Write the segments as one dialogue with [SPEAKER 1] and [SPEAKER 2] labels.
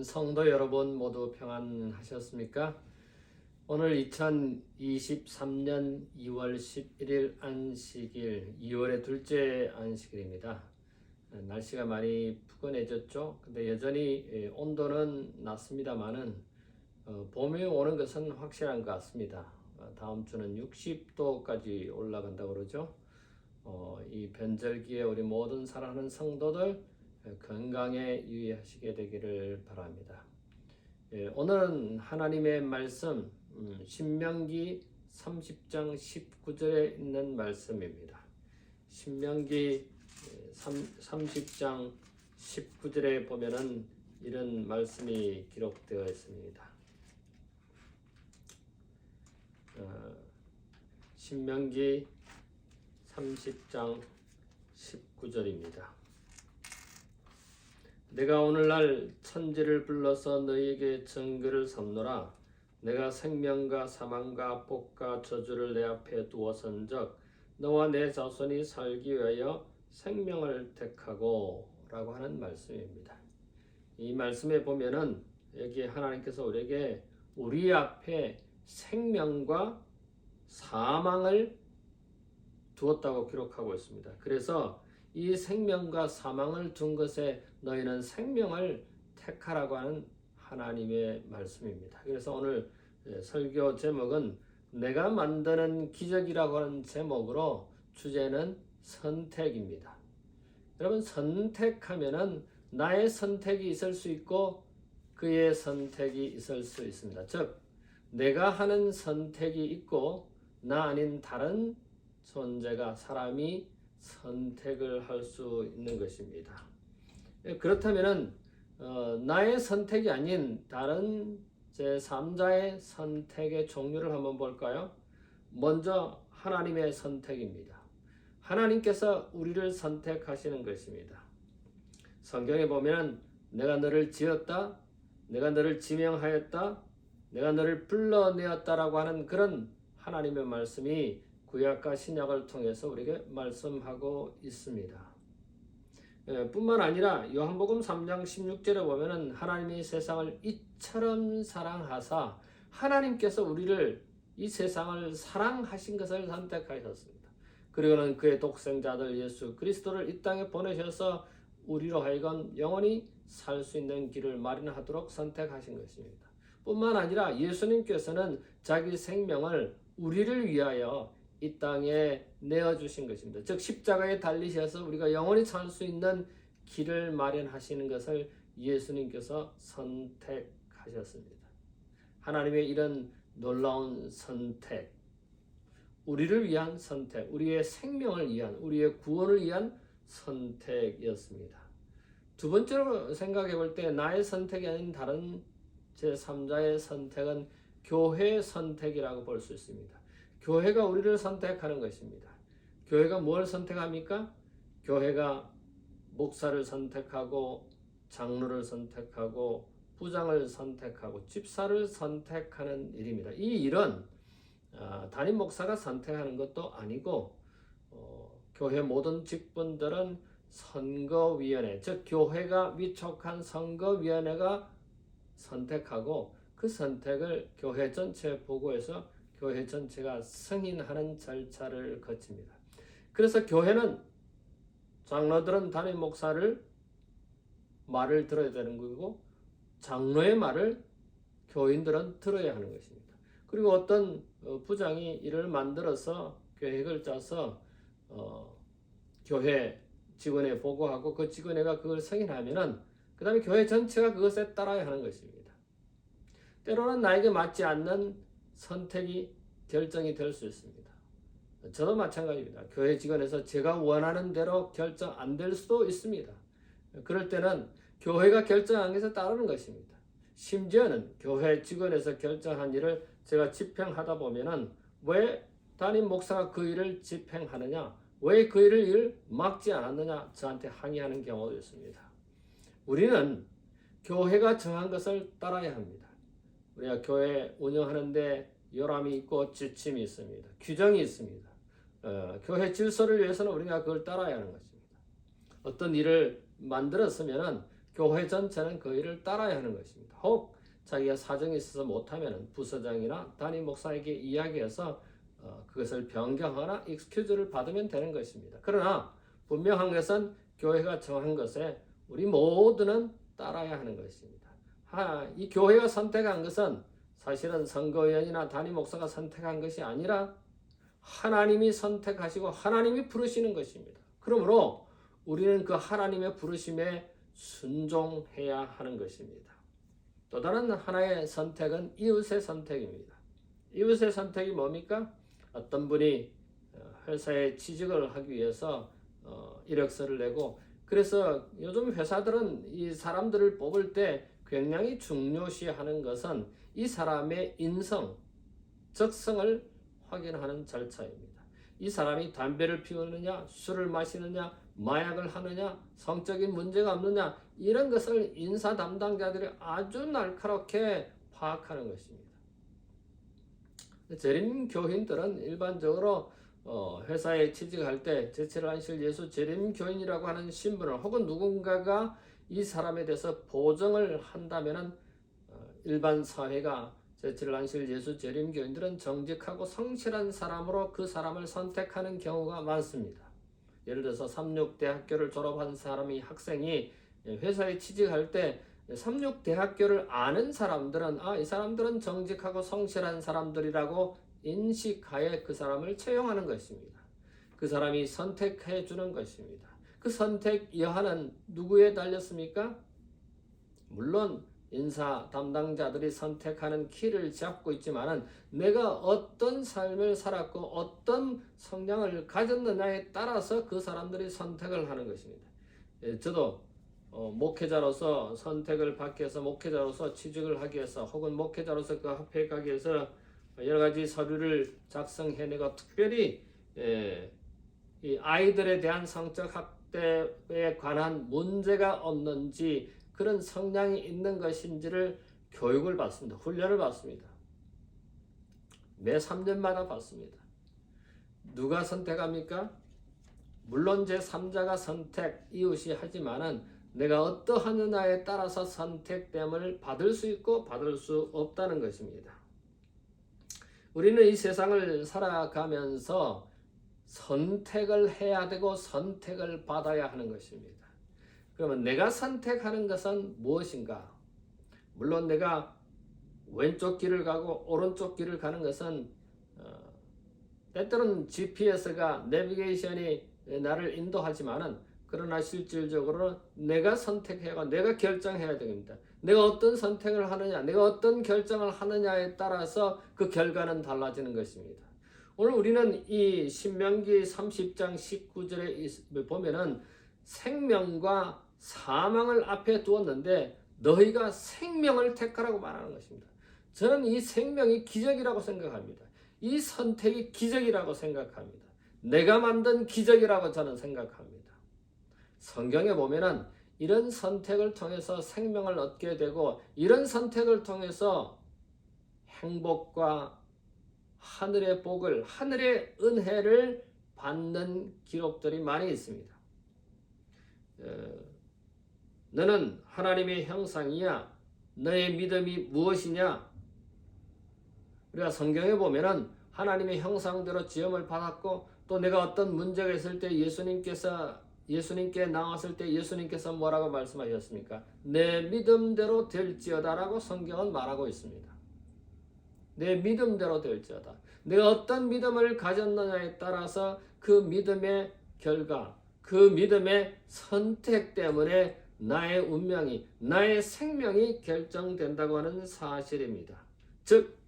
[SPEAKER 1] 성도 여러분 모두 평안하셨습니까? 오늘 2023년 2월 11일 안식일, 2월의 둘째 안식일입니다. 날씨가 많이 푸근해졌죠. 근데 여전히 온도는 낮습니다만은 봄이 오는 것은 확실한 것 같습니다. 다음 주는 60도까지 올라간다고 그러죠. 이 변절기에 우리 모든 사랑하는 성도들 건강에 유의하시게 되기를 바랍니다. 오늘은 하나님의 말씀 신명기 30장 19절에 있는 말씀입니다. 신명기 30장 19절에 보면은 이런 말씀이 기록되어 있습니다. 신명기 30장 19절입니다. 내가 오늘날 천지를 불러서 너희에게 증거를 삼노라. 내가 생명과 사망과 복과 저주를 내 앞에 두었은즉 너와 내 자손이 살기 위하여 생명을 택하고 라고 하는 말씀입니다. 이 말씀에 보면은 여기 하나님께서 우리에게 우리 앞에 생명과 사망을 두었다고 기록하고 있습니다. 그래서 이 생명과 사망을 둔 것에 너희는 생명을 택하라고 하는 하나님의 말씀입니다. 그래서 오늘 설교 제목은 내가 만드는 기적이라고 하는 제목으로 주제는 선택입니다. 여러분, 선택하면은 나의 선택이 있을 수 있고 그의 선택이 있을 수 있습니다. 즉 내가 하는 선택이 있고 나 아닌 다른 존재가 사람이 선택을 할 수 있는 것입니다. 그렇다면은 나의 선택이 아닌 다른 제3자의 선택의 종류를 한번 볼까요? 먼저 하나님의 선택입니다. 하나님께서 우리를 선택하시는 것입니다. 성경에 보면 내가 너를 지었다, 내가 너를 지명하였다, 내가 너를 불러내었다라고 하는 그런 하나님의 말씀이 구약과 신약을 통해서 우리에게 말씀하고 있습니다. 뿐만 아니라 요한복음 3장 16절에 보면은 하나님이 세상을 이처럼 사랑하사 하나님께서 우리를 이 세상을 사랑하신 것을 선택하셨습니다. 그리고는 그의 독생자들 예수 그리스도를 이 땅에 보내셔서 우리로 하여금 영원히 살 수 있는 길을 마련하도록 선택하신 것입니다. 뿐만 아니라 예수님께서는 자기 생명을 우리를 위하여 이 땅에 내어주신 것입니다. 즉 십자가에 달리셔서 우리가 영원히 살 수 있는 길을 마련하시는 것을 예수님께서 선택하셨습니다. 하나님의 이런 놀라운 선택, 우리를 위한 선택, 우리의 생명을 위한, 우리의 구원을 위한 선택이었습니다. 두 번째로 생각해 볼 때 나의 선택이 아닌 다른 제3자의 선택은 교회의 선택이라고 볼 수 있습니다. 교회가 우리를 선택하는 것입니다. 교회가 뭘 선택합니까? 교회가 목사를 선택하고 장로를 선택하고 부장을 선택하고 집사를 선택하는 일입니다. 이 일은 담임 목사가 선택하는 것도 아니고 교회 모든 직분들은 선거위원회, 즉 교회가 위촉한 선거위원회가 선택하고 그 선택을 교회 전체에 보고해서 교회 전체가 승인하는 절차를 거칩니다. 그래서 교회는 장로들은 담임 목사를 말을 들어야 되는 것이고 장로의 말을 교인들은 들어야 하는 것입니다. 그리고 어떤 부장이 이를 만들어서 계획을 짜서 교회 직원에 보고하고 그 직원회가 그걸 승인하면은 그 다음에 교회 전체가 그것에 따라야 하는 것입니다. 때로는 나에게 맞지 않는 선택이 결정이 될 수 있습니다. 저도 마찬가지입니다. 교회 직원에서 제가 원하는 대로 결정 안 될 수도 있습니다. 그럴 때는 교회가 결정한 것에 따르는 것입니다. 심지어는 교회 직원에서 결정한 일을 제가 집행하다 보면은 왜 담임 목사가 그 일을 집행하느냐, 왜 그 일을 막지 않았느냐 저한테 항의하는 경우도 있습니다. 우리는 교회가 정한 것을 따라야 합니다. 우리가 교회 운영하는데 요람이 있고 지침이 있습니다. 규정이 있습니다. 교회 질서를 위해서는 우리가 그걸 따라야 하는 것입니다. 어떤 일을 만들었으면 교회 전체는 그 일을 따라야 하는 것입니다. 혹 자기가 사정이 있어서 못하면 부서장이나 담임 목사에게 이야기해서 그것을 변경하거나 익스큐즈를 받으면 되는 것입니다. 그러나 분명한 것은 교회가 정한 것에 우리 모두는 따라야 하는 것입니다. 이 교회가 선택한 것은 사실은 선거위원이나 담임 목사가 선택한 것이 아니라 하나님이 선택하시고 하나님이 부르시는 것입니다. 그러므로 우리는 그 하나님의 부르심에 순종해야 하는 것입니다. 또 다른 하나의 선택은 이웃의 선택입니다. 이웃의 선택이 뭡니까? 어떤 분이 회사에 취직을 하기 위해서 이력서를 내고, 그래서 요즘 회사들은 이 사람들을 뽑을 때 굉장히 중요시하는 것은 이 사람의 인성, 적성을 확인하는 절차입니다. 이 사람이 담배를 피우느냐, 술을 마시느냐, 마약을 하느냐, 성적인 문제가 없느냐, 이런 것을 인사 담당자들이 아주 날카롭게 파악하는 것입니다. 재림 교인들은 일반적으로 회사에 취직할 때 제7안실 예수 재림 교인이라고 하는 신분을, 혹은 누군가가 이 사람에 대해서 보정을 한다면은 일반 사회가 제7안실 예수 재림 교인들은 정직하고 성실한 사람으로 그 사람을 선택하는 경우가 많습니다. 예를 들어서 36대학교를 졸업한 학생이 회사에 취직할 때 36대학교를 아는 사람들은 이 사람들은 정직하고 성실한 사람들이라고 인식하에 그 사람을 채용하는 것입니다. 그 사람이 선택해 주는 것입니다. 그 선택 여하는 누구에 달렸습니까? 물론 인사 담당자들이 선택하는 키를 잡고 있지만은 내가 어떤 삶을 살았고 어떤 성향을 가졌느냐에 따라서 그 사람들이 선택을 하는 것입니다. 저도 목회자로서 선택을 받기 위해서, 목회자로서 취직을 하기 위해서, 혹은 목회자로서 그 학회에 가기 위해서 여러 가지 서류를 작성해내고, 특별히 이 아이들에 대한 성적 학대에 관한 문제가 없는지, 그런 성향이 있는 것인지를 교육을 받습니다. 훈련을 받습니다. 매 3년마다 받습니다. 누가 선택합니까? 물론 제3자가 선택, 이웃이 하지만은 내가 어떠하느냐에 따라서 선택됨을 받을 수 있고 받을 수 없다는 것입니다. 우리는 이 세상을 살아가면서 선택을 해야 되고 선택을 받아야 하는 것입니다. 그러면 내가 선택하는 것은 무엇인가? 물론 내가 왼쪽 길을 가고 오른쪽 길을 가는 것은 때때로는 GPS가, 내비게이션이 나를 인도하지만은, 그러나 실질적으로 내가 선택해야, 내가 결정해야 됩니다. 내가 어떤 선택을 하느냐, 내가 어떤 결정을 하느냐에 따라서 그 결과는 달라지는 것입니다. 오늘 우리는 이 신명기 30장 19절에 보면은 생명과 사망을 앞에 두었는데 너희가 생명을 택하라고 말하는 것입니다. 저는 이 생명이 기적이라고 생각합니다. 이 선택이 기적이라고 생각합니다. 내가 만든 기적이라고 저는 생각합니다. 성경에 보면은 이런 선택을 통해서 생명을 얻게 되고, 이런 선택을 통해서 행복과 하늘의 복을, 하늘의 은혜를 받는 기록들이 많이 있습니다. 너는 하나님의 형상이야. 너의 믿음이 무엇이냐? 우리가 성경에 보면은 하나님의 형상대로 지음을 받았고, 또 내가 어떤 문제가 있을 때 예수님께 나왔을 때 예수님께서 뭐라고 말씀하셨습니까? 내 믿음대로 될지어다라고 성경은 말하고 있습니다. 내 믿음대로 될지어다. 내가 어떤 믿음을 가졌느냐에 따라서 그 믿음의 결과, 그 믿음의 선택 때문에 나의 운명이, 나의 생명이 결정된다고 하는 사실입니다. 즉,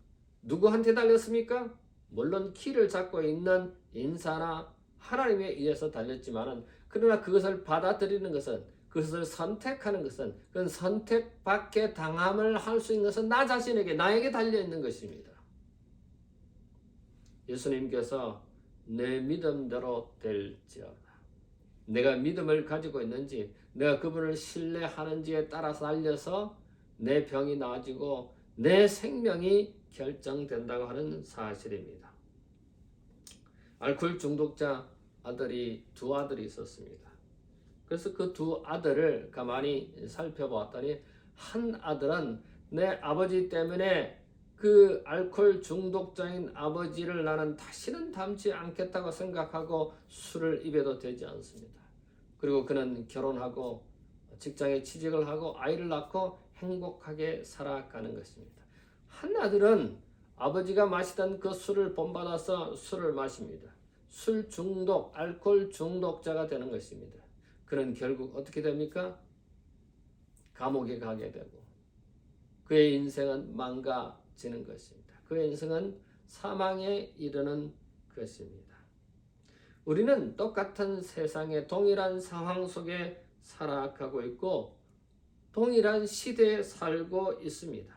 [SPEAKER 1] 누구한테 달렸습니까? 물론 키를 잡고 있는 인사나 하나님에 의해서 달렸지만은, 그러나 그것을 받아들이는 것은, 그것을 선택하는 것은, 그건 선택받게 당함을 할 수 있는 것은 나 자신에게, 나에게 달려있는 것입니다. 예수님께서 내 믿음대로 될지어다. 내가 믿음을 가지고 있는지, 내가 그분을 신뢰하는지에 따라서 달려서 내 병이 나아지고 내 생명이 결정된다고 하는 사실입니다. 알코올 중독자 두 아들이 있었습니다. 그래서 그 두 아들을 가만히 살펴보았더니 한 아들은 내 아버지 때문에 그 알코올 중독자인 아버지를 나는 다시는 닮지 않겠다고 생각하고 술을 입에도 대지 않습니다. 그리고 그는 결혼하고 직장에 취직을 하고 아이를 낳고 행복하게 살아가는 것입니다. 한 아들은 아버지가 마시던 그 술을 본받아서 술을 마십니다. 술 중독, 알코올 중독자가 되는 것입니다. 그는 결국 어떻게 됩니까? 감옥에 가게 되고 그의 인생은 망가지는 것입니다. 그의 인생은 사망에 이르는 것입니다. 우리는 똑같은 세상에 동일한 상황 속에 살아가고 있고 동일한 시대에 살고 있습니다.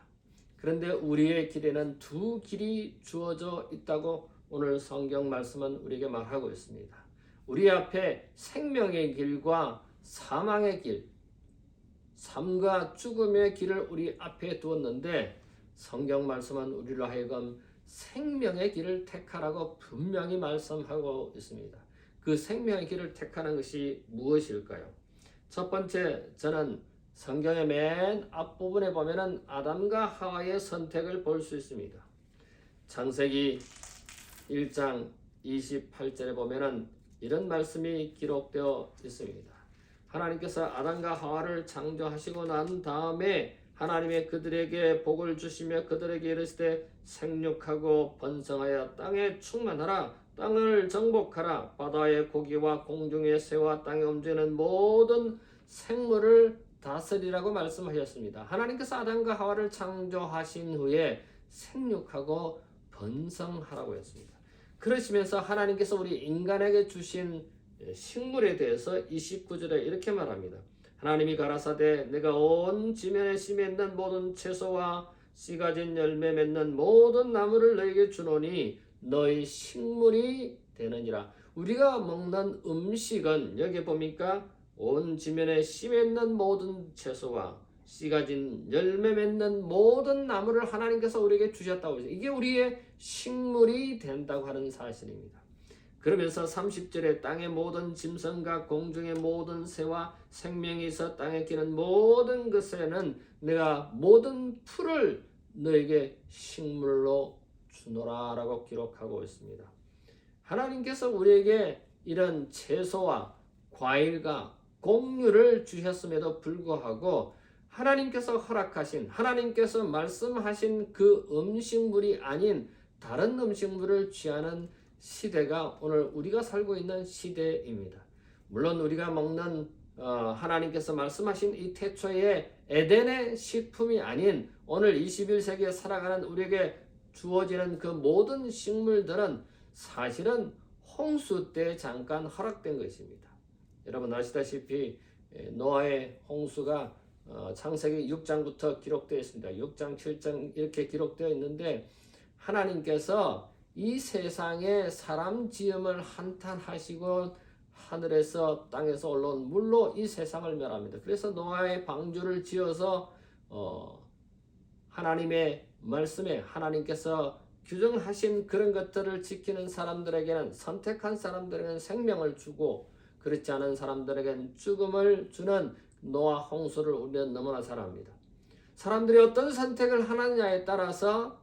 [SPEAKER 1] 그런데 우리의 길에는 두 길이 주어져 있다고 오늘 성경 말씀은 우리에게 말하고 있습니다. 우리 앞에 생명의 길과 사망의 길, 삶과 죽음의 길을 우리 앞에 두었는데 성경 말씀은 우리로 하여금 생명의 길을 택하라고 분명히 말씀하고 있습니다. 그 생명의 길을 택하는 것이 무엇일까요? 첫 번째, 저는 성경의 맨 앞부분에 보면은 아담과 하와의 선택을 볼 수 있습니다. 창세기 1장 28절에 보면은 이런 말씀이 기록되어 있습니다. 하나님께서 아담과 하와를 창조하시고 난 다음에 하나님의 그들에게 복을 주시며 그들에게 이르시되 생육하고 번성하여 땅에 충만하라 땅을 정복하라 바다의 고기와 공중의 새와 땅에 움직이는 모든 생물을 다스리라고 말씀하셨습니다. 하나님께서 아담과 하와를 창조하신 후에 생육하고 번성하라고 했습니다. 그러시면서 하나님께서 우리 인간에게 주신 식물에 대해서 29절에 이렇게 말합니다. 하나님이 가라사대 내가 온 지면에 심에 있는 모든 채소와 씨 가진 열매 맺는 모든 나무를 너에게 주노니 너희 식물이 되느니라. 우리가 먹는 음식은 여기 보니까 온 지면에 심에 있는 모든 채소와 씨 가진 열매 맺는 모든 나무를 하나님께서 우리에게 주셨다고 해서 이게 우리의 식물이 된다고 하는 사실입니다. 그러면서 30절에 땅의 모든 짐승과 공중의 모든 새와 생명이 있어 땅에 기는 모든 것에는 내가 모든 풀을 너에게 식물로 주노라 라고 기록하고 있습니다. 하나님께서 우리에게 이런 채소와 과일과 곡류를 주셨음에도 불구하고 하나님께서 허락하신 하나님께서 말씀하신 그 음식물이 아닌 다른 음식물을 취하는 시대가 오늘 우리가 살고 있는 시대입니다. 물론 우리가 먹는 하나님께서 말씀하신 이 태초의 에덴의 식품이 아닌 오늘 21세기에 살아가는 우리에게 주어지는 그 모든 식물들은 사실은 홍수 때 잠깐 허락된 것입니다. 여러분 아시다시피 노아의 홍수가 창세기 6장부터 기록되어 있습니다. 6장, 7장 이렇게 기록되어 있는데 하나님께서 이 세상에 사람 지음을 한탄하시고 하늘에서 땅에서 올라온 물로 이 세상을 멸합니다. 그래서 노아의 방주를 지어서 하나님의 말씀에 하나님께서 규정하신 그런 것들을 지키는 사람들에게는 선택한 사람들에게는 생명을 주고 그렇지 않은 사람들에게는 죽음을 주는 노아 홍수를 우리는 너무나 잘 압니다. 사람들이 어떤 선택을 하느냐에 따라서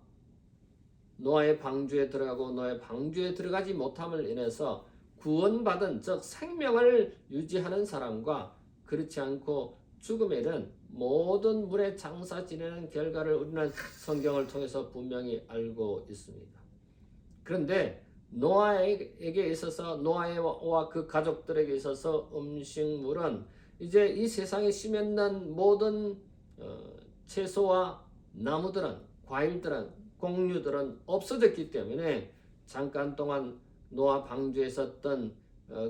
[SPEAKER 1] 노아의 방주에 들어가고 노아의 방주에 들어가지 못함을 인해서 구원받은 즉 생명을 유지하는 사람과 그렇지 않고 죽음에 이른 모든 물에 장사 지내는 결과를 우리는 성경을 통해서 분명히 알고 있습니다. 그런데 노아에게 있어서 노아와 그 가족들에게 있어서 음식물은 이제 이 세상에 심었는 모든 채소와 나무들은 과일들은 곡류들은 없어졌기 때문에 잠깐 동안 노아 방주에 있었던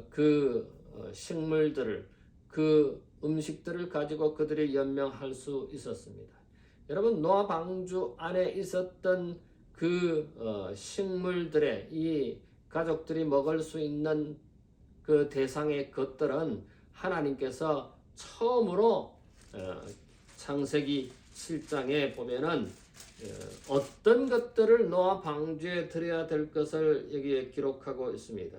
[SPEAKER 1] 그 식물들을 그 음식들을 가지고 그들이 연명할 수 있었습니다. 여러분 노아 방주 안에 있었던 그 식물들의 이 가족들이 먹을 수 있는 그 대상의 것들은 하나님께서 처음으로 창세기 7장에 보면은 어떤 것들을 노아 방주에 들여야 될 것을 여기에 기록하고 있습니다.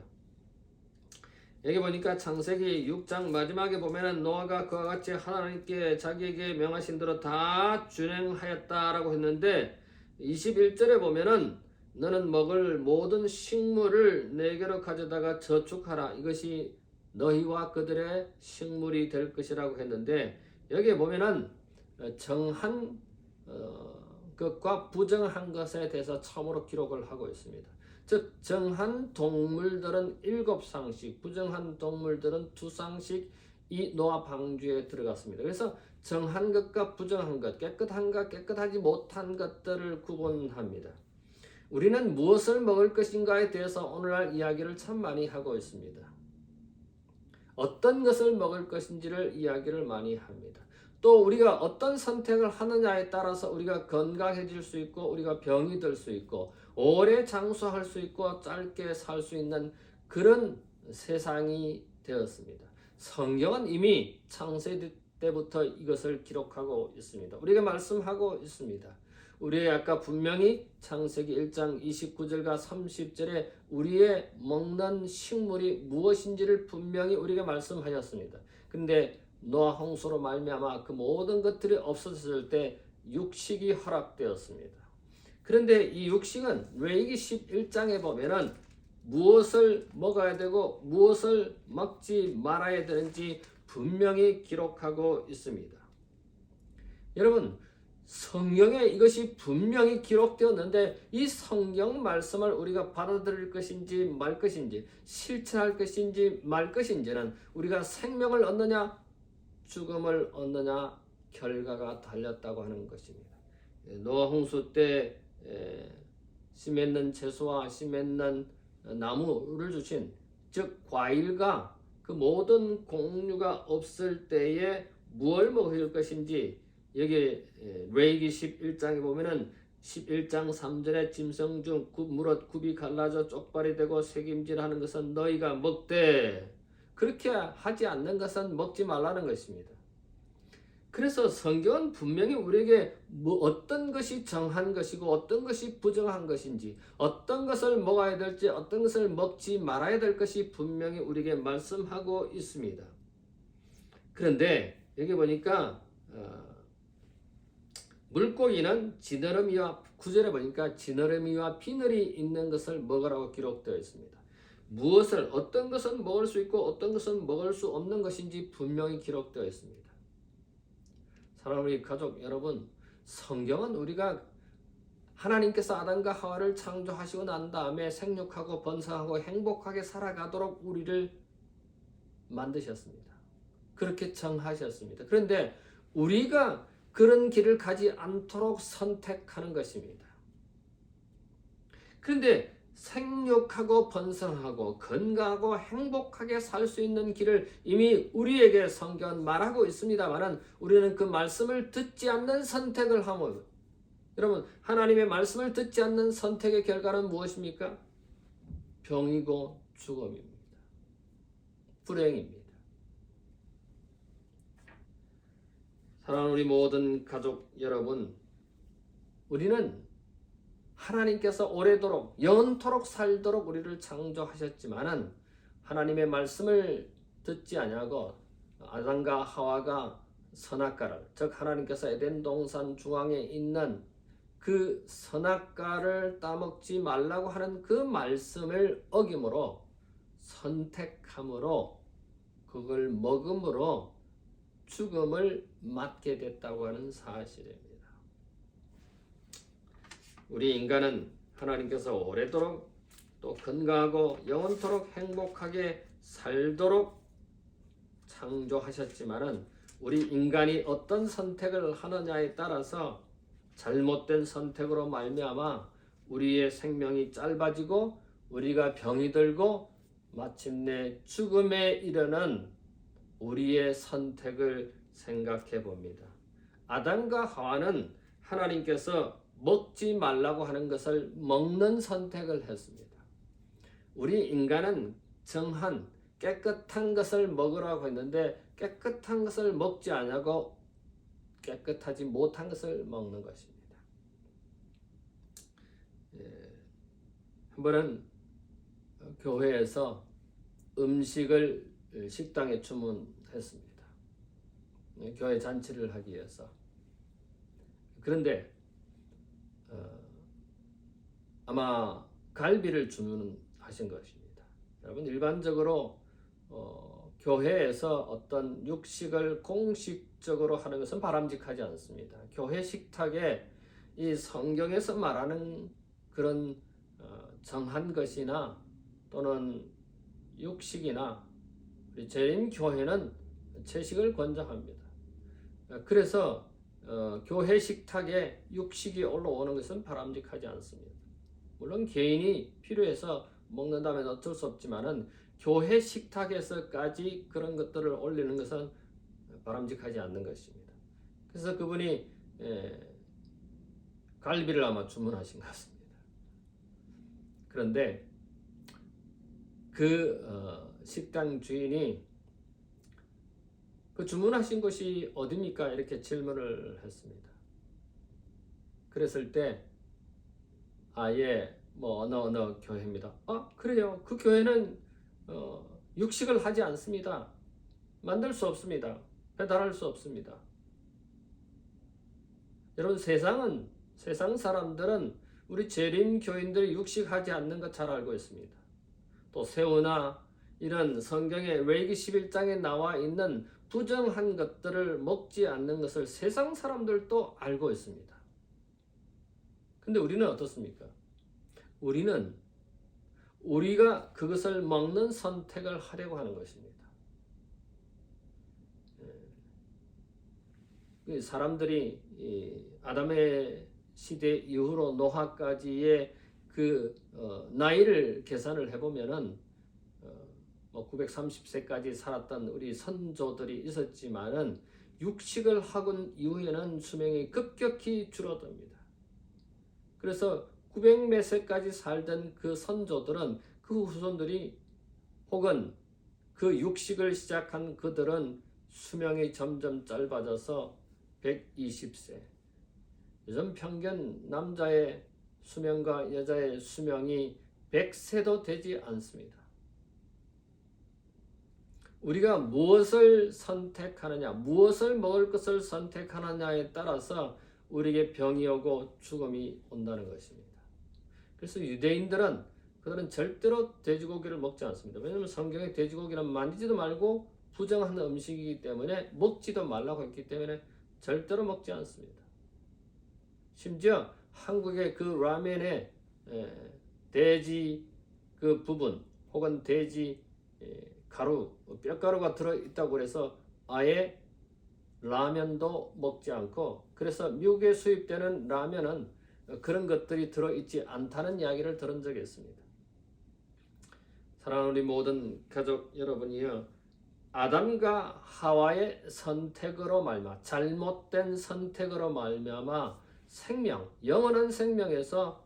[SPEAKER 1] 여기 보니까 창세기 6장 마지막에 보면은 노아가 그와 같이 하나님께 자기에게 명하신 대로 다 준행하였다라고 했는데 21절에 보면은 너는 먹을 모든 식물을 내게로 가져다가 저축하라. 이것이 너희와 그들의 식물이 될 것이라고 했는데 여기에 보면은 정한 것과 부정한 것에 대해서 처음으로 기록을 하고 있습니다. 즉 정한 동물들은 7쌍씩, 부정한 동물들은 2쌍씩 이 노아 방주에 들어갔습니다. 그래서 정한 것과 부정한 것, 깨끗한가 깨끗하지 못한 것들을 구분합니다. 우리는 무엇을 먹을 것인가에 대해서 오늘날 이야기를 참 많이 하고 있습니다. 어떤 것을 먹을 것인지를 이야기를 많이 합니다. 또 우리가 어떤 선택을 하느냐에 따라서 우리가 건강해질 수 있고 우리가 병이 들 수 있고 오래 장수할 수 있고 짧게 살 수 있는 그런 세상이 되었습니다. 성경은 이미 창세기 때부터 이것을 기록하고 있습니다. 우리가 말씀하고 있습니다. 우리의 아까 분명히 창세기 1장 29절과 30절에 우리의 먹는 식물이 무엇인지를 분명히 우리가 말씀하셨습니다. 근데 노아 홍수로 말미암아 그 모든 것들이 없어졌을 때 육식이 허락되었습니다. 그런데 이 육식은 레위기 11장에 보면은 무엇을 먹어야 되고 무엇을 먹지 말아야 되는지 분명히 기록하고 있습니다. 여러분, 성경에 이것이 분명히 기록되었는데 이 성경 말씀을 우리가 받아들일 것인지 말 것인지 실천할 것인지 말 것인지는 우리가 생명을 얻느냐 죽음을 얻느냐 결과가 달렸다고 하는 것입니다. 노아 홍수 때 씨 맺는 채소와 씨 맺는 나무를 주신 즉 과일과 그 모든 곡류가 없을 때에 무엇을 먹을 것인지 여기 레위기 11장에 보면은 11장 3절에 짐승 중 무릇 굽이 갈라져 쪽발이 되고 새김질하는 것은 너희가 먹되 그렇게 하지 않는 것은 먹지 말라는 것입니다. 그래서 성경은 분명히 우리에게 어떤 것이 정한 것이고 어떤 것이 부정한 것인지 어떤 것을 먹어야 될지 어떤 것을 먹지 말아야 될 것이 분명히 우리에게 말씀하고 있습니다. 그런데 여기 보니까 물고기는 지느러미와 9절에 보니까 지느러미와 비늘이 있는 것을 먹으라고 기록되어 있습니다. 무엇을 어떤 것은 먹을 수 있고 어떤 것은 먹을 수 없는 것인지 분명히 기록되어 있습니다. 사랑하는 우리 가족 여러분, 성경은 우리가 하나님께서 아담과 하와를 창조하시고 난 다음에 생육하고 번성하고 행복하게 살아가도록 우리를 만드셨습니다. 그렇게 정하셨습니다. 그런데 우리가 그런 길을 가지 않도록 선택하는 것입니다. 그런데 생육하고 번성하고 건강하고 행복하게 살 수 있는 길을 이미 우리에게 성경은 말하고 있습니다만 우리는 그 말씀을 듣지 않는 선택을 하면 여러분 하나님의 말씀을 듣지 않는 선택의 결과는 무엇입니까? 병이고 죽음입니다. 불행입니다. 사랑하는 우리 모든 가족 여러분, 우리는 하나님께서 오래도록 영원토록 살도록 우리를 창조하셨지만은 하나님의 말씀을 듣지 아니하고 아담과 하와가 선악과를 즉 하나님께서 에덴 동산 중앙에 있는 그 선악과를 따먹지 말라고 하는 그 말씀을 어김으로 선택함으로 그걸 먹음으로 죽음을 맞게 됐다고 하는 사실입니다. 우리 인간은 하나님께서 오래도록 또 건강하고 영원토록 행복하게 살도록 창조하셨지만은 우리 인간이 어떤 선택을 하느냐에 따라서 잘못된 선택으로 말미암아 우리의 생명이 짧아지고 우리가 병이 들고 마침내 죽음에 이르는 우리의 선택을 생각해 봅니다. 아담과 하와는 하나님께서 먹지 말라고 하는 것을 먹는 선택을 했습니다. 우리 인간은 정한 깨끗한 것을 먹으라고 했는데 깨끗한 것을 먹지 않고 깨끗하지 못한 것을 먹는 것입니다. 한 번은 교회에서 음식을 식당에 주문했습니다. 교회 잔치를 하기 위해서. 그런데 아마 갈비를 주문하신 것입니다. 여러분, 일반적으로 교회에서 어떤 육식을 공식적으로 하는 것은 바람직하지 않습니다. 교회 식탁에 이 성경에서 말하는 그런 정한 것이나 또는 육식이나 우리 재림교회는 채식을 권장합니다. 그래서 교회 식탁에 육식이 올라오는 것은 바람직하지 않습니다. 물론 개인이 필요해서 먹는다면 어쩔 수 없지만은 교회 식탁에서까지 그런 것들을 올리는 것은 바람직하지 않는 것입니다. 그래서 그분이 갈비를 아마 주문하신 것 같습니다. 그런데 그 식당 주인이 그 주문하신 곳이 어디입니까? 이렇게 질문을 했습니다. 그랬을 때 뭐 어느 교회입니다. 그래요. 그 교회는 육식을 하지 않습니다. 만들 수 없습니다. 배달할 수 없습니다. 여러분, 세상 사람들은 우리 재림 교인들이 육식하지 않는 것 잘 알고 있습니다. 또 새우나 이런 성경의 레위기 11장에 나와 있는 부정한 것들을 먹지 않는 것을 세상 사람들도 알고 있습니다. 근데 우리는 어떻습니까? 우리가 그것을 먹는 선택을 하려고 하는 것입니다. 사람들이 아담의 시대 이후로 노아까지의 그 나이를 계산을 해보면은 930세까지 살았던 우리 선조들이 있었지만은 육식을 하고 이후에는 수명이 급격히 줄어듭니다. 그래서 900몇 세까지 살던 그 선조들은 그 후손들이 혹은 그 육식을 시작한 그들은 수명이 점점 짧아져서 120세. 요즘 평균 남자의 수명과 여자의 수명이 100세도 되지 않습니다. 우리가 무엇을 선택하느냐, 무엇을 먹을 것을 선택하느냐에 따라서 우리에게 병이 오고 죽음이 온다는 것입니다. 그래서 유대인들은 그들은 절대로 돼지고기를 먹지 않습니다. 왜냐하면 성경에 돼지고기는 만지지도 말고 부정한 음식이기 때문에 먹지도 말라고 했기 때문에 절대로 먹지 않습니다. 심지어 한국의 그 라면에 돼지 그 부분 혹은 돼지 가루, 뼈가루가 들어있다고 해서 아예 라면도 먹지 않고, 그래서 미국에 수입되는 라면은 그런 것들이 들어있지 않다는 이야기를 들은 적이 있습니다. 사랑하는 우리 모든 가족 여러분이요, 아담과 하와의 선택으로 말미암아, 잘못된 선택으로 말미암아 생명, 영원한 생명에서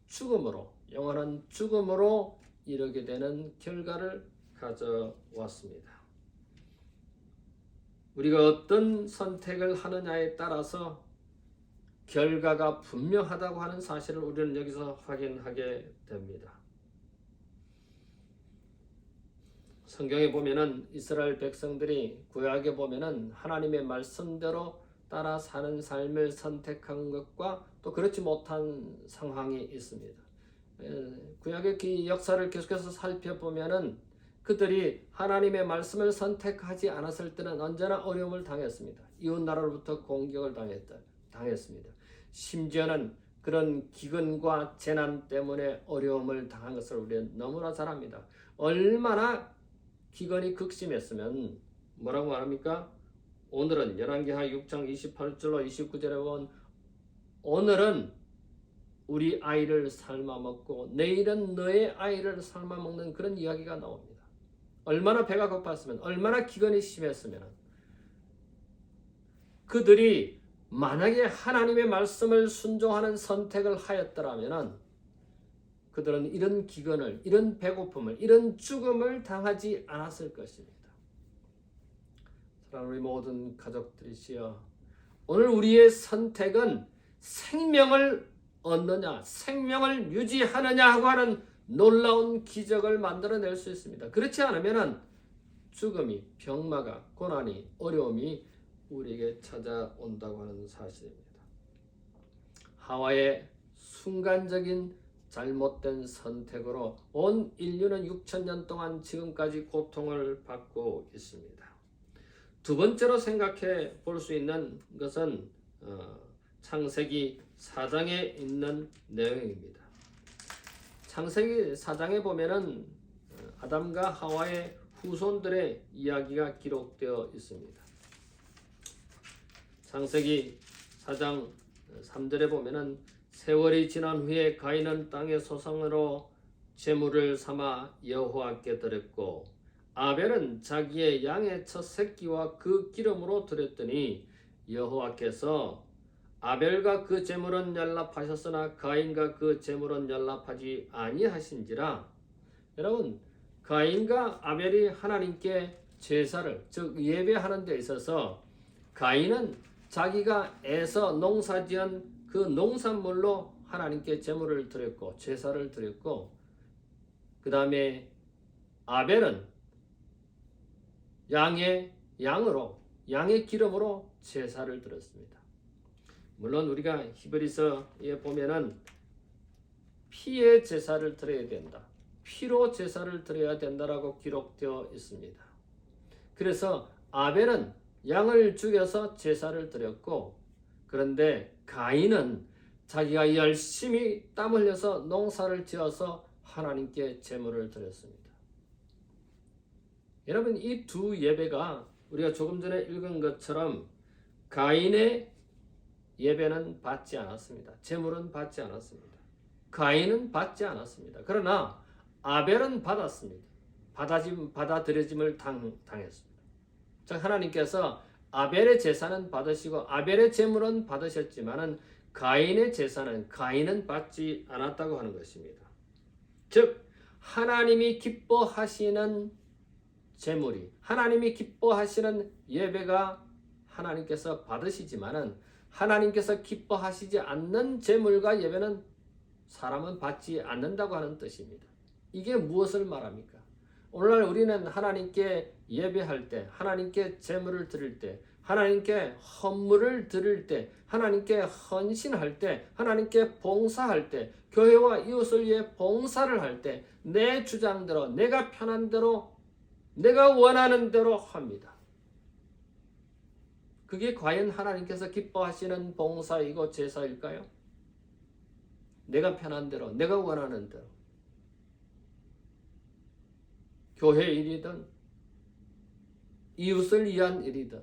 [SPEAKER 1] 죽음으로, 영원한 죽음으로 이르게 되는 결과를 가져왔습니다. 우리가 어떤 선택을 하느냐에 따라서 결과가 분명하다고 하는 사실을 우리는 여기서 확인하게 됩니다. 성경에 보면은 이스라엘 백성들이 구약에 보면은 하나님의 말씀대로 따라 사는 삶을 선택한 것과 또 그렇지 못한 상황이 있습니다. 구약의 그 역사를 계속해서 살펴보면은 그들이 하나님의 말씀을 선택하지 않았을 때는 언제나 어려움을 당했습니다. 이웃 나라로부터 공격을 당했습니다. 심지어는 그런 기근과 재난 때문에 어려움을 당한 것을 우리는 너무나 잘 압니다. 얼마나 기근이 극심했으면 뭐라고 말합니까? 오늘은 열왕기하 6장 28절로 29절에 보면 오늘은 우리 아이를 삶아 먹고 내일은 너의 아이를 삶아 먹는 그런 이야기가 나옵니다. 얼마나 배가 고팠으면, 얼마나 기근이 심했으면 그들이 만약에 하나님의 말씀을 순종하는 선택을 하였더라면 그들은 이런 기근을, 이런 배고픔을, 이런 죽음을 당하지 않았을 것입니다. 사랑하는 우리 모든 가족들이시여, 오늘 우리의 선택은 생명을 얻느냐, 생명을 유지하느냐 하고 하는 놀라운 기적을 만들어낼 수 있습니다. 그렇지 않으면 죽음이, 병마가, 고난이, 어려움이 우리에게 찾아온다고 하는 사실입니다. 하와의 순간적인 잘못된 선택으로 온 인류는 6,000년 동안 지금까지 고통을 받고 있습니다. 두 번째로 생각해 볼 수 있는 것은 창세기 4장에 있는 내용입니다. 창세기 4장에 보면은 아담과 하와의 후손들의 이야기가 기록되어 있습니다. 창세기 4장 3절에 보면은 세월이 지난 후에 가인은 땅의 소상으로 제물을 삼아 여호와께 드렸고 아벨은 자기의 양의 첫 새끼와 그 기름으로 드렸더니 여호와께서 아벨과 그 제물은 연락하셨으나 가인과 그 제물은 연락하지 아니하신지라. 여러분, 가인과 아벨이 하나님께 제사를, 즉 예배하는 데 있어서 가인은 자기가 애서 농사지은 그 농산물로 하나님께 제물을 드렸고 제사를 드렸고, 그 다음에 아벨은 양의 기름으로 제사를 드렸습니다. 물론 우리가 히브리서에 보면은 피의 제사를 드려야 된다, 피로 제사를 드려야 된다라고 기록되어 있습니다. 그래서 아벨은 양을 죽여서 제사를 드렸고, 그런데 가인은 자기가 열심히 땀 흘려서 농사를 지어서 하나님께 제물을 드렸습니다. 여러분, 이 두 예배가 우리가 조금 전에 읽은 것처럼 가인의 예배는 받지 않았습니다. 제물은 받지 않았습니다. 가인은 받지 않았습니다. 그러나 아벨은 받았습니다. 받아들여짐을 당했습니다. 즉 하나님께서 아벨의 제사는 받으시고 아벨의 제물은 받으셨지만은 가인의 제사는 가인은 받지 않았다고 하는 것입니다. 즉 하나님이 기뻐하시는 제물이, 하나님이 기뻐하시는 예배가 하나님께서 받으시지만은 하나님께서 기뻐하시지 않는 제물과 예배는 사람은 받지 않는다고 하는 뜻입니다. 이게 무엇을 말합니까? 오늘날 우리는 하나님께 예배할 때, 하나님께 제물을 드릴 때, 하나님께 헌물을 드릴 때, 하나님께 헌신할 때, 하나님께 봉사할 때, 교회와 이웃을 위해 봉사를 할 때 내 주장대로, 내가 편한 대로, 내가 원하는 대로 합니다. 그게 과연 하나님께서 기뻐하시는 봉사이고 제사일까요? 내가 편한 대로, 내가 원하는 대로. 교회 일이든 이웃을 위한 일이든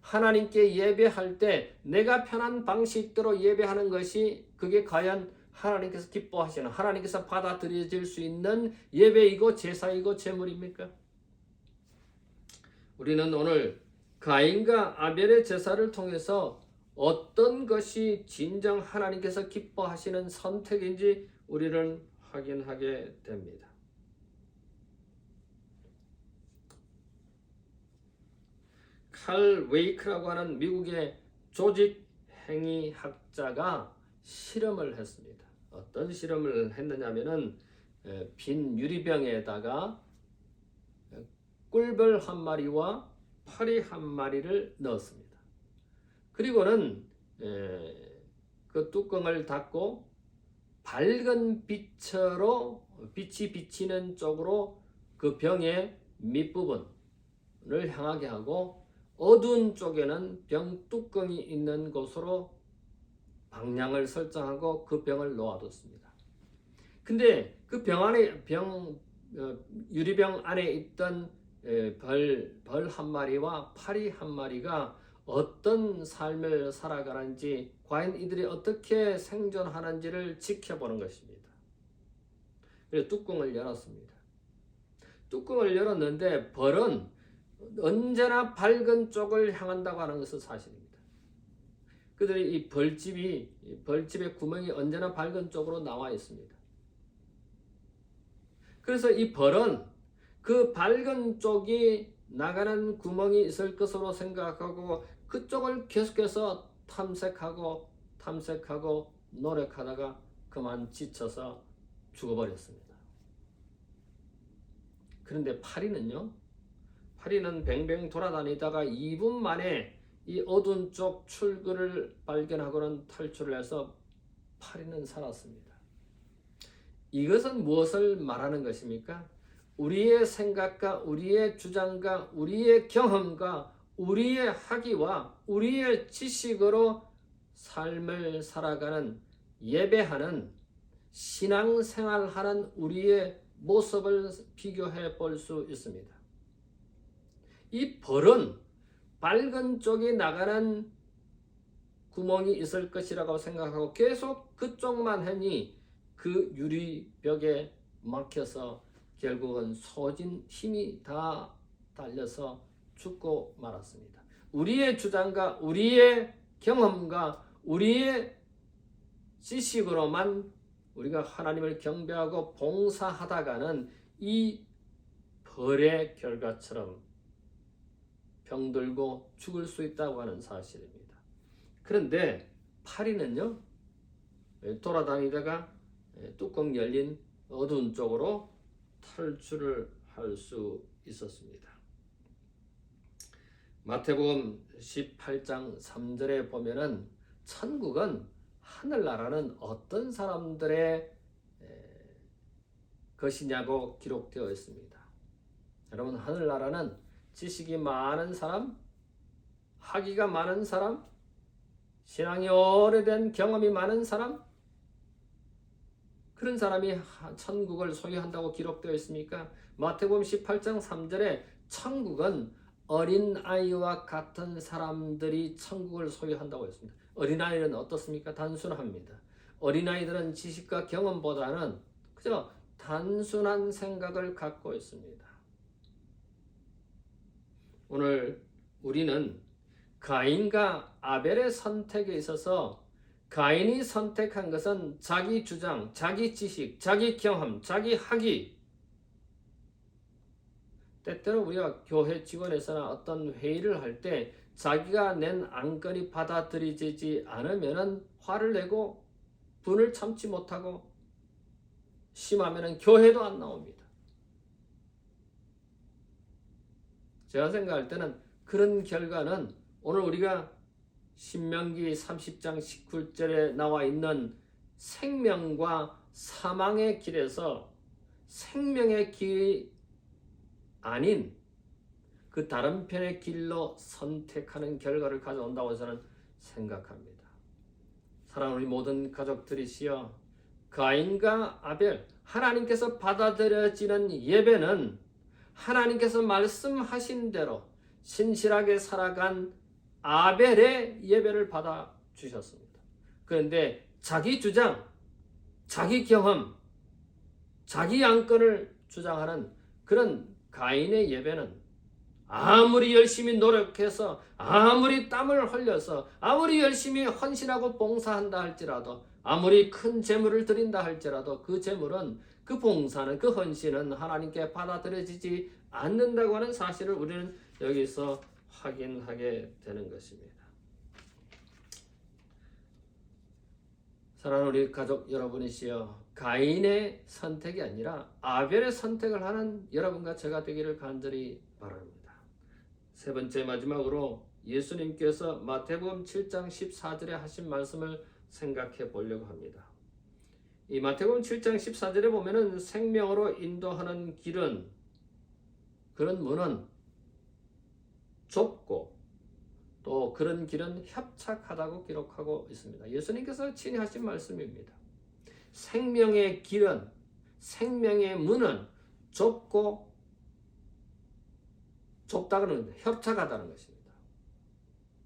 [SPEAKER 1] 하나님께 예배할 때 내가 편한 방식대로 예배하는 것이 그게 과연 하나님께서 기뻐하시는, 하나님께서 받아들여질 수 있는 예배이고 제사이고 제물입니까? 우리는 오늘 가인과 아벨의 제사를 통해서 어떤 것이 진정 하나님께서 기뻐하시는 선택인지 우리는 확인하게 됩니다. 칼 웨이크라고 하는 미국의 조직 행위학자가 실험을 했습니다. 어떤 실험을 했느냐면은 빈 유리병에다가 꿀벌 한 마리와 파리 한 마리를 넣었습니다. 그리고는 그 뚜껑을 닫고 밝은 빛으로 빛이 비치는 쪽으로 그 병의 밑부분을 향하게 하고 어두운 쪽에는 병 뚜껑이 있는 곳으로 방향을 설정하고 그 병을 놓아뒀습니다. 근데 그 병 안에 유리병 안에 있던 벌 한 마리와 파리 한 마리가 어떤 삶을 살아가는지, 과연 이들이 어떻게 생존하는지를 지켜보는 것입니다. 그래서 뚜껑을 열었습니다. 뚜껑을 열었는데 벌은 언제나 밝은 쪽을 향한다고 하는 것은 사실입니다. 그들이 이 벌집의 구멍이 언제나 밝은 쪽으로 나와 있습니다. 그래서 이 벌은 그 밝은 쪽이 나가는 구멍이 있을 것으로 생각하고 그쪽을 계속해서 탐색하고 노력하다가 그만 지쳐서 죽어버렸습니다. 그런데 파리는 뱅뱅 돌아다니다가 2분 만에 이 어두운 쪽 출구를 발견하고는 탈출을 해서 파리는 살았습니다. 이것은 무엇을 말하는 것입니까? 우리의 생각과 우리의 주장과 우리의 경험과 우리의 학위와 우리의 지식으로 삶을 살아가는, 예배하는, 신앙생활하는 우리의 모습을 비교해 볼 수 있습니다. 이 벌은 밝은 쪽이 나가는 구멍이 있을 것이라고 생각하고 계속 그쪽만 하니 그 유리벽에 막혀서 결국은 소진 힘이 다 달려서 죽고 말았습니다. 우리의 주장과 우리의 경험과 우리의 지식으로만 우리가 하나님을 경배하고 봉사하다가는 이 벌의 결과처럼 병들고 죽을 수 있다고 하는 사실입니다. 그런데 파리는요, 돌아다니다가 뚜껑 열린 어두운 쪽으로 탈출을 할 수 있었습니다. 마태복음 18장 3절에 보면은 천국은, 하늘나라는 어떤 사람들의 것이냐고 기록되어 있습니다. 여러분, 하늘나라는 지식이 많은 사람, 학위가 많은 사람, 신앙이 오래된 경험이 많은 사람, 그런 사람이 천국을 소유한다고 기록되어 있습니까? 마태복음 18장 3절에 천국은 어린아이와 같은 사람들이 천국을 소유한다고 했습니다. 어린아이는 어떻습니까? 단순합니다. 어린아이들은 지식과 경험보다는 그저 단순한 생각을 갖고 있습니다. 오늘 우리는 가인과 아벨의 선택에 있어서 가인이 선택한 것은 자기 주장, 자기 지식, 자기 경험, 자기 학위. 때때로 우리가 교회 직원에서나 어떤 회의를 할 때 자기가 낸 안건이 받아들여지지 않으면 화를 내고 분을 참지 못하고 심하면 교회도 안 나옵니다. 제가 생각할 때는 그런 결과는 오늘 우리가 신명기 30장 19절에 나와 있는 생명과 사망의 길에서 생명의 길이 아닌 그 다른 편의 길로 선택하는 결과를 가져온다고 저는 생각합니다. 사랑하는 우리 모든 가족들이시여, 가인과 아벨, 하나님께서 받아들여지는 예배는 하나님께서 말씀하신 대로 신실하게 살아간 아벨의 예배를 받아 주셨습니다. 그런데 자기 주장, 자기 경험, 자기 안건을 주장하는 그런 가인의 예배는 아무리 열심히 노력해서, 아무리 땀을 흘려서, 아무리 열심히 헌신하고 봉사한다 할지라도, 아무리 큰 재물을 드린다 할지라도 그 재물은, 그 봉사는, 그 헌신은 하나님께 받아들여지지 않는다고 하는 사실을 우리는 여기서 확인하게 되는 것입니다. 사랑하는 우리 가족 여러분이시여, 가인의 선택이 아니라 아벨의 선택을 하는 여러분과 제가 되기를 간절히 바랍니다. 세 번째, 마지막으로 예수님께서 마태복음 7장 14절에 하신 말씀을 생각해 보려고 합니다. 이 마태복음 7장 14절에 보면은 생명으로 인도하는 길은, 그런 문은 좁고 또 그런 길은 협착하다고 기록하고 있습니다. 예수님께서 친히 하신 말씀입니다. 생명의 길은, 생명의 문은 좁고, 좁다는 협착하다는 것입니다.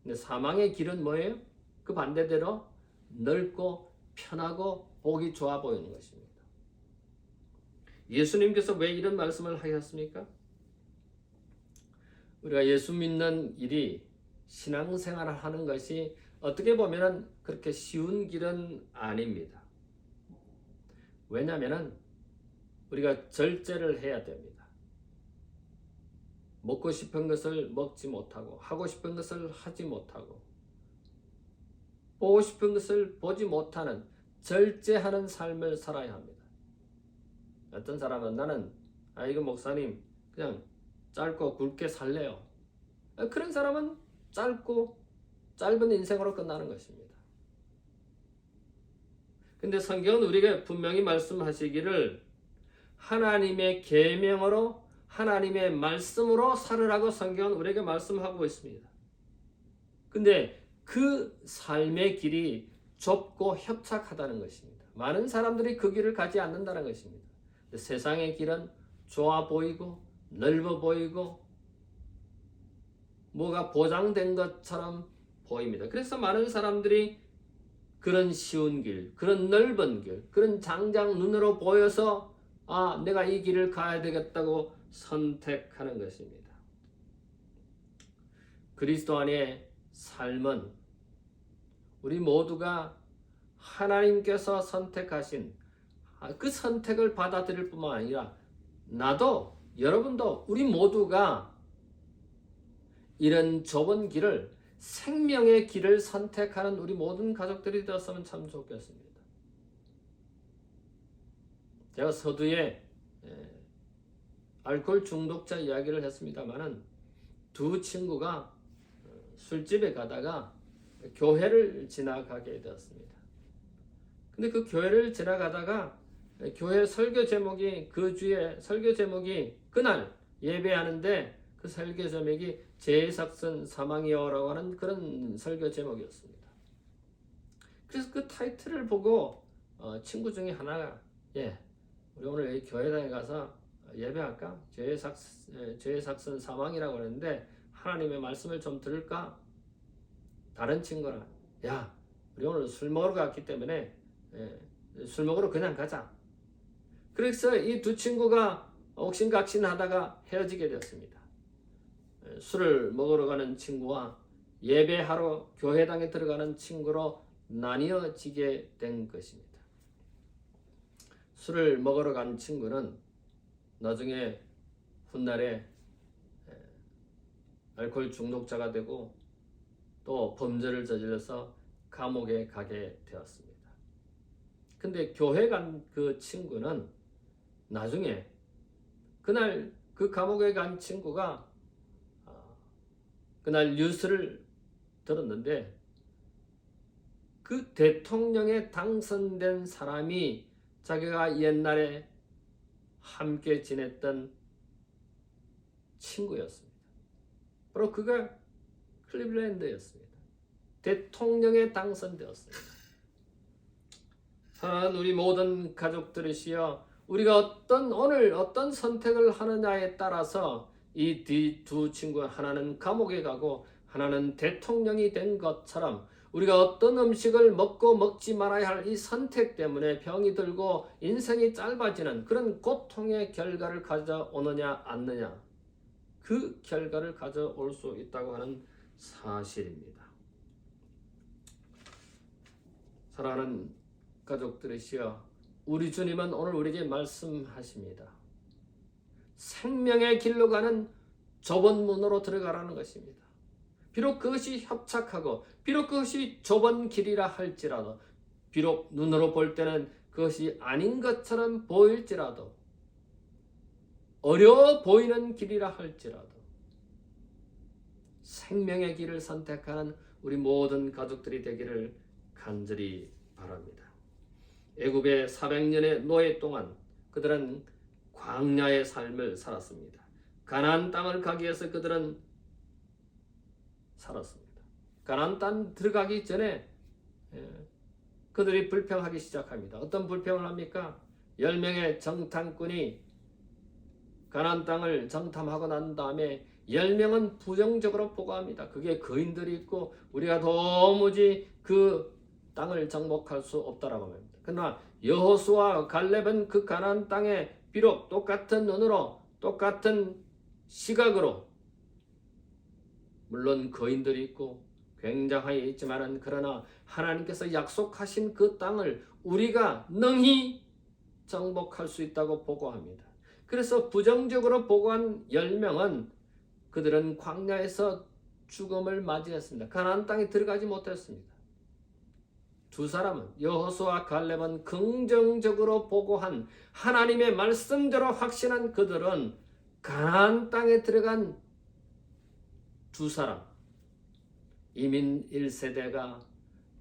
[SPEAKER 1] 근데 사망의 길은 뭐예요? 그 반대대로 넓고 편하고 보기 좋아 보이는 것입니다. 예수님께서 왜 이런 말씀을 하셨습니까? 우리가 예수 믿는 일이, 신앙생활을 하는 것이 어떻게 보면 그렇게 쉬운 길은 아닙니다. 왜냐하면 우리가 절제를 해야 됩니다. 먹고 싶은 것을 먹지 못하고, 하고 싶은 것을 하지 못하고, 보고 싶은 것을 보지 못하는 절제하는 삶을 살아야 합니다. 어떤 사람은 나는 이거 목사님 그냥 짧고 굵게 살래요. 그런 사람은 짧은 인생으로 끝나는 것입니다. 근데 성경은 우리에게 분명히 말씀하시기를 하나님의 계명으로 하나님의 말씀으로 살으라고 성경은 우리에게 말씀하고 있습니다. 근데 그 삶의 길이 좁고 협착하다는 것입니다. 많은 사람들이 그 길을 가지 않는다는 것입니다. 세상의 길은 좋아 보이고 넓어 보이고 뭐가 보장된 것처럼 보입니다. 그래서 많은 사람들이 그런 쉬운 길, 그런 넓은 길, 그런 장장 눈으로 보여서 내가 이 길을 가야 되겠다고 선택하는 것입니다. 그리스도 안의 삶은 우리 모두가 하나님께서 선택하신 그 선택을 받아들일 뿐만 아니라 나도 여러분도 우리 모두가 이런 좁은 길을 생명의 길을 선택하는 우리 모든 가족들이 되었으면 참 좋겠습니다. 제가 서두에 알코올 중독자 이야기를 했습니다마는 두 친구가 술집에 가다가 교회를 지나가게 되었습니다. 근데 그 교회를 지나가다가 교회 설교 제목이 그 주에 설교 제목이 그날 예배하는데 그 설교 제목이 제사슨 사망이여라고 하는 그런 설교 제목이었습니다. 그래서 그 타이틀을 보고 친구 중에 하나가 우리 오늘 교회당에 가서 예배할까? 죄삭선 사망이라고 그랬는데 하나님의 말씀을 좀 들을까? 다른 친구는 우리 오늘 술 먹으러 갔기 때문에 술 먹으러 그냥 가자. 그래서 이 두 친구가 옥신각신하다가 헤어지게 되었습니다. 술을 먹으러 가는 친구와 예배하러 교회당에 들어가는 친구로 나뉘어지게 된 것입니다. 술을 먹으러 간 친구는 나중에 훗날에 알코올 중독자가 되고 또 범죄를 저질러서 감옥에 가게 되었습니다. 근데 교회 간 그 친구는 나중에 그날 그 감옥에 간 친구가 그날 뉴스를 들었는데 그 대통령에 당선된 사람이 자기가 옛날에 함께 지냈던 친구였습니다. 바로 그가 클리블랜드였습니다. 대통령에 당선되었습니다. 사랑하는 우리 모든 가족들이시여, 우리가 오늘 어떤 선택을 하느냐에 따라서 이 두 친구 하나는 감옥에 가고 하나는 대통령이 된 것처럼 우리가 어떤 음식을 먹고 먹지 말아야 할 이 선택 때문에 병이 들고 인생이 짧아지는 그런 고통의 결과를 가져오느냐 않느냐, 그 결과를 가져올 수 있다고 하는 사실입니다. 사랑하는 가족들이시여, 우리 주님은 오늘 우리에게 말씀하십니다. 생명의 길로 가는 좁은 문으로 들어가라는 것입니다. 비록 그것이 협착하고 비록 그것이 좁은 길이라 할지라도, 비록 눈으로 볼 때는 그것이 아닌 것처럼 보일지라도, 어려워 보이는 길이라 할지라도 생명의 길을 선택하는 우리 모든 가족들이 되기를 간절히 바랍니다. 애굽의 400년의 노예 동안 그들은 광야의 삶을 살았습니다. 가나안 땅을 가기 위해서 그들은 살았습니다. 가나안 땅 들어가기 전에 그들이 불평하기 시작합니다. 어떤 불평을 합니까? 10명의 정탐꾼이 가나안 땅을 정탐하고 난 다음에 10명은 부정적으로 보고합니다. 그게 거인들이 있고 우리가 도무지 그 땅을 정복할 수 없다라고 합니다. 그러나 여호수아와 갈렙은 그 가나안 땅에 비록 똑같은 눈으로 똑같은 시각으로, 물론 거인들이 있고 굉장히 있지만은, 그러나 하나님께서 약속하신 그 땅을 우리가 능히 정복할 수 있다고 보고합니다. 그래서 부정적으로 보고한 10명은 그들은 광야에서 죽음을 맞이했습니다. 가나안 땅에 들어가지 못했습니다. 두 사람은 여호수아와 갈렙은 긍정적으로 보고한 하나님의 말씀대로 확신한 그들은 가나안 땅에 들어간 두 사람, 이민 1세대가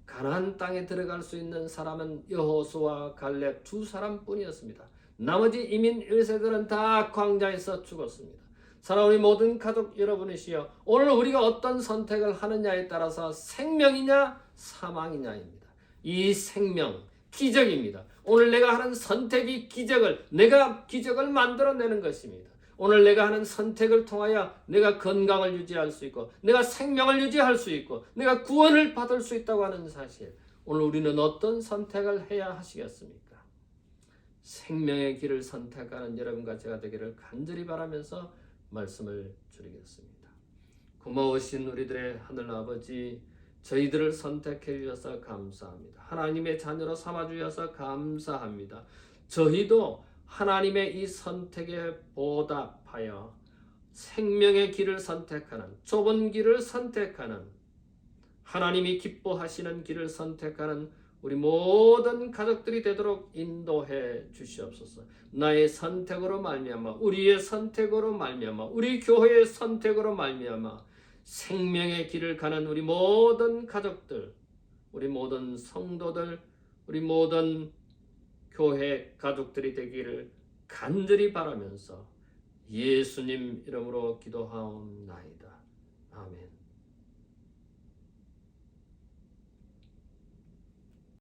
[SPEAKER 1] 가나안 땅에 들어갈 수 있는 사람은 여호수아와 갈렙 두 사람뿐이었습니다. 나머지 이민 1세들은 다 광야에서 죽었습니다. 사랑하는 우리 모든 가족 여러분이시여, 오늘 우리가 어떤 선택을 하느냐에 따라서 생명이냐 사망이냐입니다. 이 생명 기적입니다. 오늘 내가 하는 선택이 내가 기적을 만들어내는 것입니다. 오늘 내가 하는 선택을 통하여 내가 건강을 유지할 수 있고, 내가 생명을 유지할 수 있고, 내가 구원을 받을 수 있다고 하는 사실, 오늘 우리는 어떤 선택을 해야 하시겠습니까? 생명의 길을 선택하는 여러분과 제가 되기를 간절히 바라면서 말씀을 드리겠습니다. 고마우신 우리들의 하늘 아버지, 저희들을 선택해 주셔서 감사합니다. 하나님의 자녀로 삼아 주셔서 감사합니다. 저희도 하나님의 이 선택에 보답하여 생명의 길을 선택하는, 좁은 길을 선택하는, 하나님이 기뻐하시는 길을 선택하는 우리 모든 가족들이 되도록 인도해 주시옵소서. 나의 선택으로 말미암아, 우리의 선택으로 말미암아, 우리 교회의 선택으로 말미암아 생명의 길을 가는 우리 모든 가족들, 우리 모든 성도들, 우리 모든 교회 가족들이 되기를 간절히 바라면서 예수님 이름으로 기도하옵나이다. 아멘.